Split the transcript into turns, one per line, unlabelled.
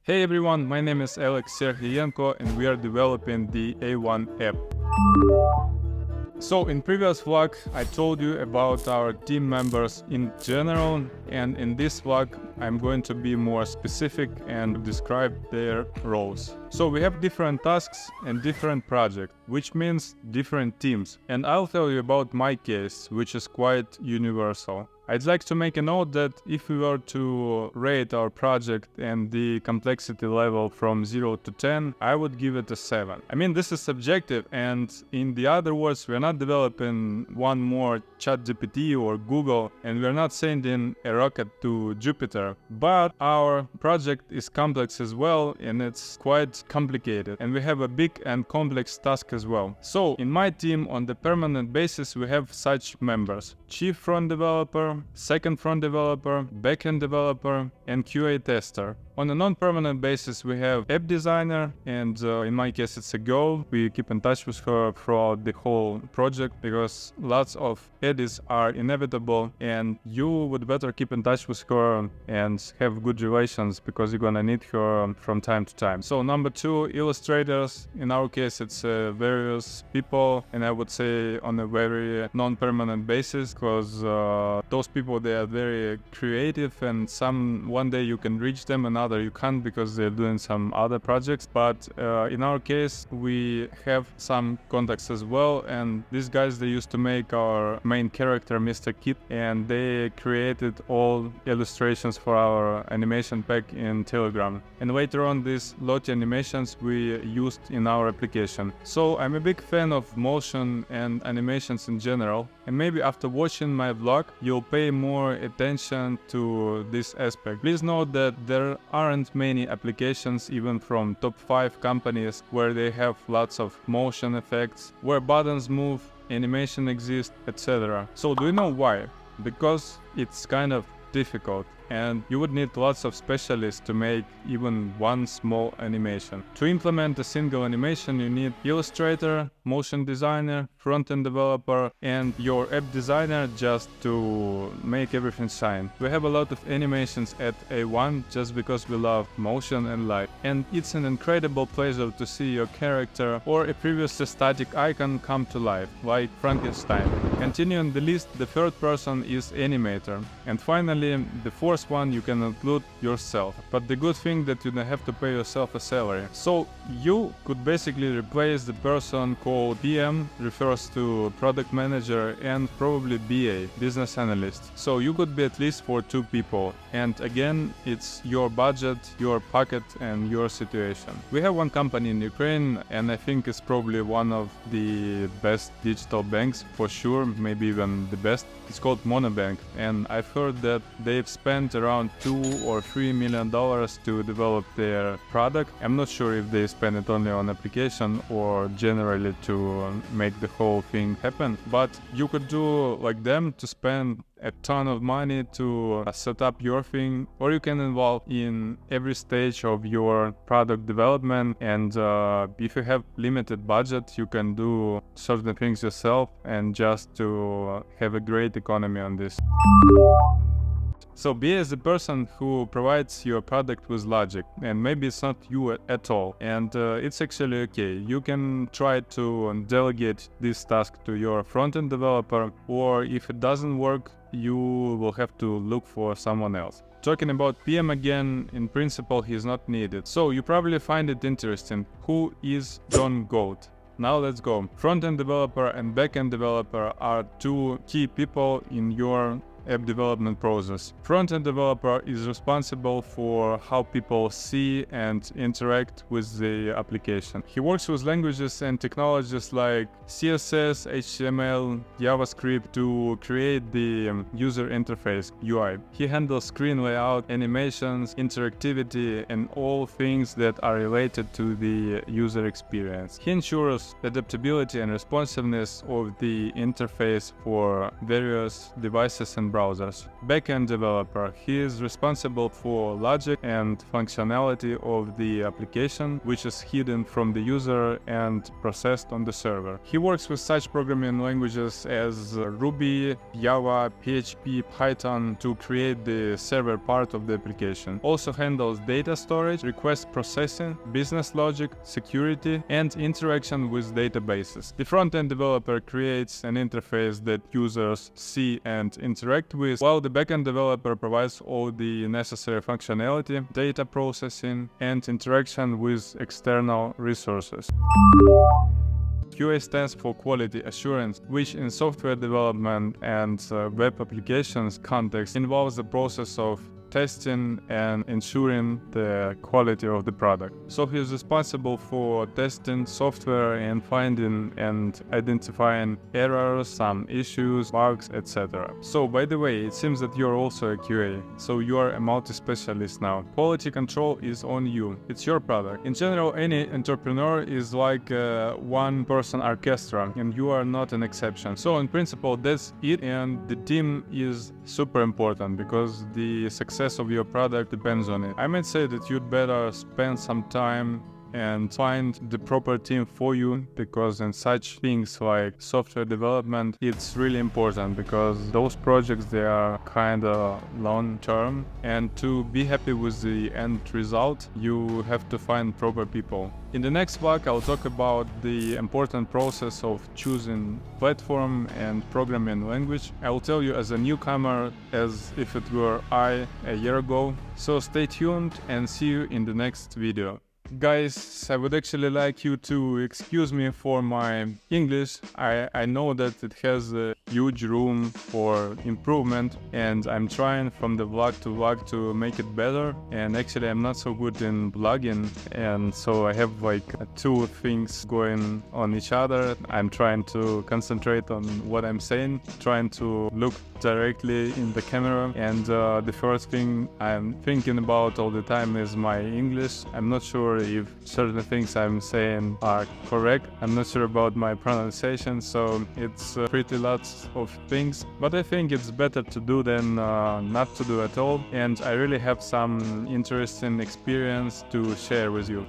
Hey everyone, my name is Alex Serhiyenko and we are developing the A1 app. So in previous vlog, I told you about our team members in general, and in this vlog, I'm going to be more specific and describe their roles. So we have different tasks and different projects, which means different teams. And I'll tell you about my case, which is quite universal. I'd like to make a note that if we were to rate our project and the complexity level from 0 to 10, I would give it a 7. I mean, this is subjective, and in the other words, we're not developing one more ChatGPT or Google, and we're not sending a rocket to Jupiter. But our project is complex as well, and it's quite complicated, and we have a big and complex task as well. So in my team, on the permanent basis, we have such members: chief front developer, second front developer, backend developer, and QA tester. On a non-permanent basis, we have app designer, and in my case, it's a girl. We keep in touch with her throughout the whole project because lots of edits are inevitable, and you would better keep in touch with her and have good relations because you're gonna need her from time to time. So number 2, illustrators. In our case, it's various people, and I would say on a very non-permanent basis because those people, they are very creative, and one day you can reach them, another you can't because they're doing some other projects. But in our case, we have some contacts as well, and these guys, they used to make our main character, Mr. Kid, and they created all illustrations for our animation pack in Telegram. And later on, these Lottie animations we used in our application. So I'm a big fan of motion and animations in general, and maybe after watching my vlog, you'll pay more attention to this aspect. Please note that there aren't many applications, even from top 5 companies, where they have lots of motion effects, where buttons move, animation exists, etc. So do you know why? Because it's kind of difficult, and you would need lots of specialists to make even one small animation. To implement a single animation, you need illustrator, motion designer, front-end developer, and your app designer just to make everything shine. We have a lot of animations at A1 just because we love motion and light. And it's an incredible pleasure to see your character or a previously static icon come to life, like Frankenstein. Continuing the list, the third person is animator. And finally, the fourth one, you can include yourself. But the good thing that you don't have to pay yourself a salary. So you could basically replace the person called PM, refers to product manager, and probably BA, business analyst. So you could be at least for 2 people. And again, it's your budget, your pocket, and your situation. We have one company in Ukraine, and I think it's probably one of the best digital banks for sure, maybe even the best. It's called Monobank, and I've heard that they've spent around $2 or $3 million to develop their product. I'm not sure if they spend it only on application or generally to make the whole thing happen, but you could do like them to spend a ton of money to set up your thing, or you can involve in every stage of your product development, and if you have limited budget, you can do certain things yourself and just to have a great economy on this. So BA is the person who provides your product with logic, and maybe it's not you at all, and it's actually okay. You can try to delegate this task to your front-end developer, or if it doesn't work, you will have to look for someone else. Talking about PM again, in principle, he's not needed. So you probably find it interesting. Who is John Gold? Now let's go. Front-end developer and back-end developer are 2 key people in your app development process. Front-end developer is responsible for how people see and interact with the application. He works with languages and technologies like CSS, HTML, JavaScript to create the user interface, UI. He handles screen layout, animations, interactivity, and all things that are related to the user experience. He ensures adaptability and responsiveness of the interface for various devices and browsers. Backend developer. He is responsible for logic and functionality of the application, which is hidden from the user and processed on the server. He works with such programming languages as Ruby, Java, PHP, Python to create the server part of the application. Also handles data storage, request processing, business logic, security, and interaction with databases. The front-end developer creates an interface that users see and interact with, while the backend developer provides all the necessary functionality, data processing, and interaction with external resources. QA stands for quality assurance, which in software development and web applications context involves the process of testing and ensuring the quality of the product. So he is responsible for testing software and finding and identifying errors, some issues, bugs, etc. So by the way, it seems that you're also a QA, so you are a multi-specialist now. Quality control is on you. It's your product. In general, any entrepreneur is like a one-person orchestra, and you are not an exception. So in principle, that's it, and the team is super important because the success of your product depends on it. I might say that you'd better spend some time and find the proper team for you, because in such things like software development, it's really important because those projects, they are kind of long term, and to be happy with the end result, you have to find proper people. In the next vlog, I'll talk about the important process of choosing platform and programming language. I will tell you as a newcomer as if it were I a year ago. So stay tuned and see you in the next video. Guys, I would actually like you to excuse me for my English. I know that it has a huge room for improvement, and I'm trying from the vlog to vlog to make it better. And actually I'm not so good in vlogging, and so I have like two things going on each other. I'm trying to concentrate on what I'm saying, trying to look directly in the camera, and the first thing I'm thinking about all the time is my English. I'm not sure if certain things I'm saying are correct. I'm not sure about my pronunciation, so it's pretty lots of things, but I think it's better to do than not to do at all, and I really have some interesting experience to share with you.